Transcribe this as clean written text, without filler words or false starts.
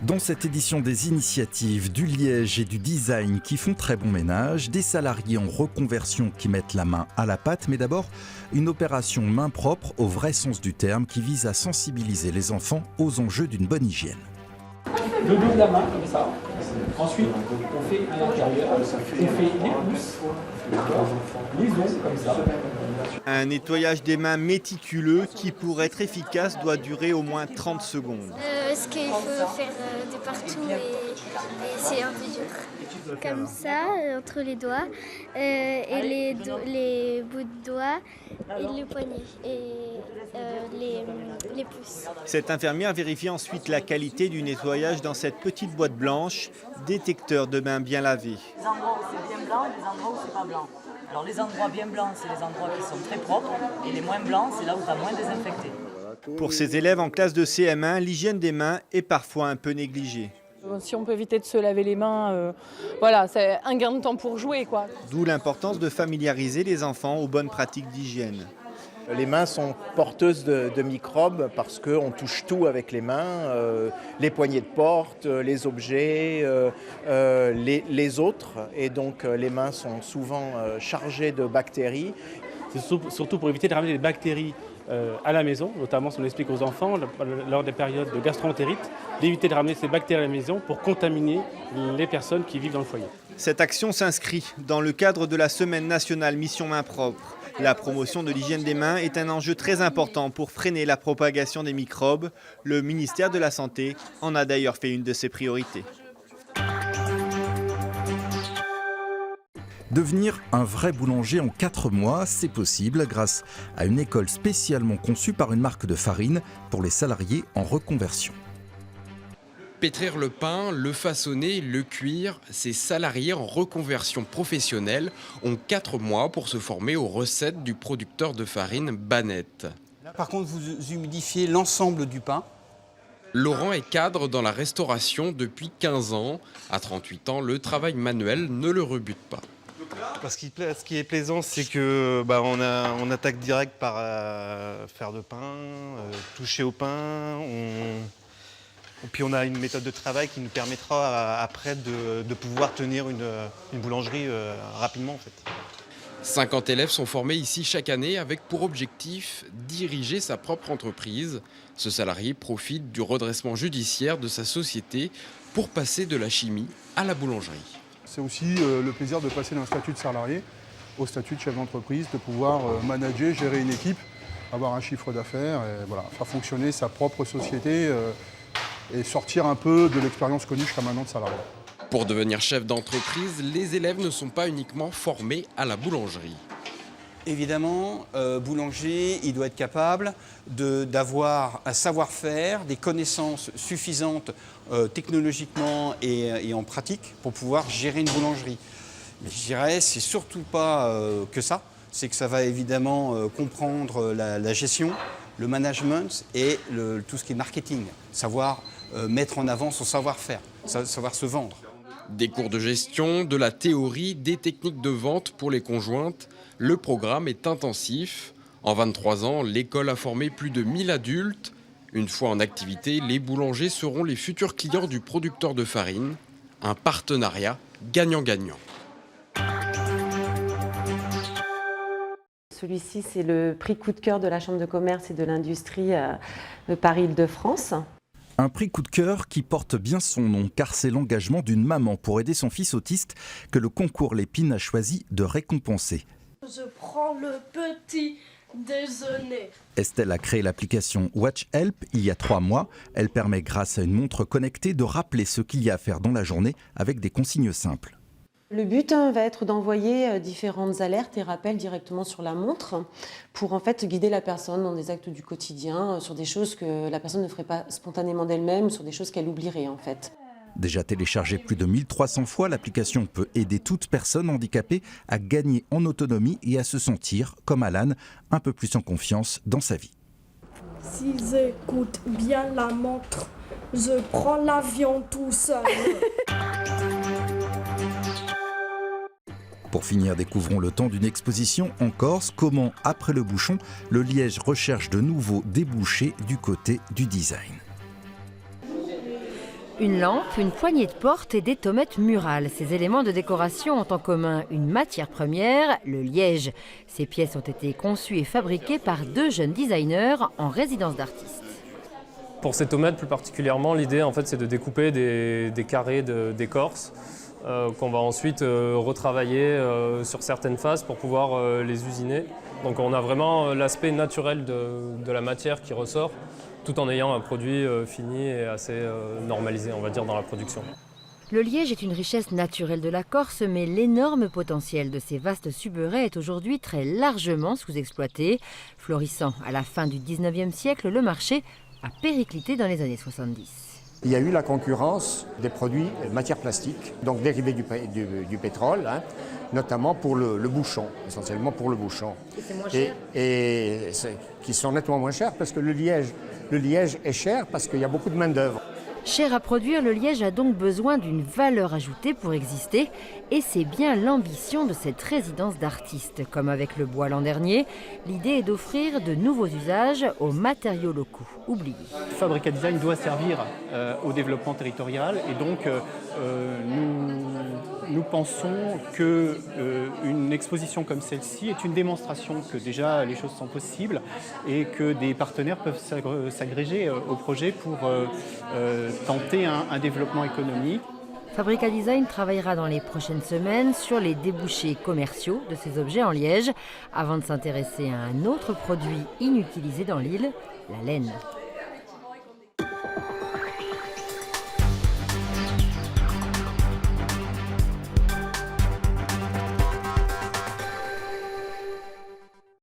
Dans cette édition des initiatives du liège et du design qui font très bon ménage, des salariés en reconversion qui mettent la main à la pâte, mais d'abord une opération main propre au vrai sens du terme qui vise à sensibiliser les enfants aux enjeux d'une bonne hygiène. Le dos de la main, comme ça. Ensuite, on fait à l'intérieur, on fait les pouces, les ongles, comme ça. Un nettoyage des mains méticuleux qui, pour être efficace, doit durer au moins 30 secondes. Ce qu'il faut faire de partout et c'est un peu dur. Comme ça, entre les doigts, et les bouts de doigts, et le poignet, et les pouces. Cette infirmière vérifie ensuite la qualité du nettoyage dans cette petite boîte blanche, détecteur de mains bien lavées. Les endroits où c'est bien blanc et les endroits où c'est pas blanc. Alors les endroits bien blancs, c'est les endroits qui sont très propres, et les moins blancs, c'est là où tu as moins désinfecté. Pour ces élèves en classe de CM1, l'hygiène des mains est parfois un peu négligée. Si on peut éviter de se laver les mains, voilà, c'est un gain de temps pour jouer, quoi. D'où l'importance de familiariser les enfants aux bonnes pratiques d'hygiène. Les mains sont porteuses de microbes parce qu'on touche tout avec les mains, les poignées de porte, les objets, les autres. Et donc les mains sont souvent chargées de bactéries. C'est surtout pour éviter de ramener des bactéries à la maison, notamment si on explique aux enfants lors des périodes de gastroentérite, d'éviter de ramener ces bactéries à la maison pour contaminer les personnes qui vivent dans le foyer. Cette action s'inscrit dans le cadre de la Semaine nationale Mission Main Propre. La promotion de l'hygiène des mains est un enjeu très important pour freiner la propagation des microbes. Le ministère de la Santé en a d'ailleurs fait une de ses priorités. Devenir un vrai boulanger en 4 mois, c'est possible grâce à une école spécialement conçue par une marque de farine pour les salariés en reconversion. Pétrir le pain, le façonner, le cuire, ces salariés en reconversion professionnelle ont 4 mois pour se former aux recettes du producteur de farine Banette. Là, par contre, vous humidifiez l'ensemble du pain. Laurent est cadre dans la restauration depuis 15 ans. À 38 ans, le travail manuel ne le rebute pas. Ce qui est plaisant, c'est que on attaque direct par faire de pain, toucher au pain. Et puis on a une méthode de travail qui nous permettra après de pouvoir tenir une boulangerie rapidement en fait. 50 élèves sont formés ici chaque année avec pour objectif diriger sa propre entreprise. Ce salarié profite du redressement judiciaire de sa société pour passer de la chimie à la boulangerie. C'est aussi le plaisir de passer d'un statut de salarié au statut de chef d'entreprise, de pouvoir manager, gérer une équipe, avoir un chiffre d'affaires, et voilà, faire fonctionner sa propre société et sortir un peu de l'expérience connue jusqu'à maintenant de salarié. Pour devenir chef d'entreprise, les élèves ne sont pas uniquement formés à la boulangerie. Évidemment, boulanger, il doit être capable d'avoir un savoir-faire, des connaissances suffisantes technologiquement et en pratique pour pouvoir gérer une boulangerie. Mais je dirais, c'est surtout pas que ça. C'est que ça va évidemment comprendre la gestion, le management et tout ce qui est marketing. Savoir mettre en avant son savoir-faire, savoir se vendre. Des cours de gestion, de la théorie, des techniques de vente pour les conjointes. Le programme est intensif. En 23 ans, l'école a formé plus de 1000 adultes. Une fois en activité, les boulangers seront les futurs clients du producteur de farine. Un partenariat gagnant-gagnant. Celui-ci, c'est le prix coup de cœur de la Chambre de commerce et de l'industrie de Paris-Île-de-France. Un prix coup de cœur qui porte bien son nom, car c'est l'engagement d'une maman pour aider son fils autiste que le concours Lépine a choisi de récompenser. Je prends le petit déjeuner. Estelle a créé l'application Watch Help il y a 3 mois. Elle permet, grâce à une montre connectée, de rappeler ce qu'il y a à faire dans la journée avec des consignes simples. Le but va être d'envoyer différentes alertes et rappels directement sur la montre pour en fait guider la personne dans des actes du quotidien, sur des choses que la personne ne ferait pas spontanément d'elle-même, sur des choses qu'elle oublierait en fait. Déjà téléchargée plus de 1300 fois, l'application peut aider toute personne handicapée à gagner en autonomie et à se sentir, comme Alan, un peu plus en confiance dans sa vie. Si j'écoute bien la montre, je prends l'avion tout seul. Pour finir, découvrons le temps d'une exposition en Corse. Comment, après le bouchon, le Liège recherche de nouveaux débouchés du côté du design. Une lampe, une poignée de porte et des tomates murales. Ces éléments de décoration ont en commun une matière première, le liège. Ces pièces ont été conçues et fabriquées par 2 jeunes designers en résidence d'artistes. Pour ces tomates plus particulièrement, l'idée en fait, c'est de découper des carrés d'écorce qu'on va ensuite retravailler sur certaines faces pour pouvoir les usiner. Donc on a vraiment l'aspect naturel de la matière qui ressort, tout en ayant un produit fini et assez normalisé, on va dire, dans la production. Le liège est une richesse naturelle de la Corse, mais l'énorme potentiel de ces vastes suberets est aujourd'hui très largement sous-exploité. Florissant à la fin du 19e siècle, le marché a périclité dans les années 70. Il y a eu la concurrence des produits matières plastiques, donc dérivés du pétrole, hein, notamment pour le bouchon, essentiellement pour le bouchon. Et c'est moins cher ? Et qui sont nettement moins chers parce que le liège est cher parce qu'il y a beaucoup de main-d'œuvre. Cher à produire, le liège a donc besoin d'une valeur ajoutée pour exister. Et c'est bien l'ambition de cette résidence d'artistes. Comme avec le bois l'an dernier, l'idée est d'offrir de nouveaux usages aux matériaux locaux oubliés. Fabrica Design doit servir au développement territorial et donc nous pensons qu'une exposition comme celle-ci est une démonstration que déjà les choses sont possibles et que des partenaires peuvent s'agréger au projet pour tenter un développement économique. Fabrica Design travaillera dans les prochaines semaines sur les débouchés commerciaux de ces objets en liège avant de s'intéresser à un autre produit inutilisé dans l'île, la laine.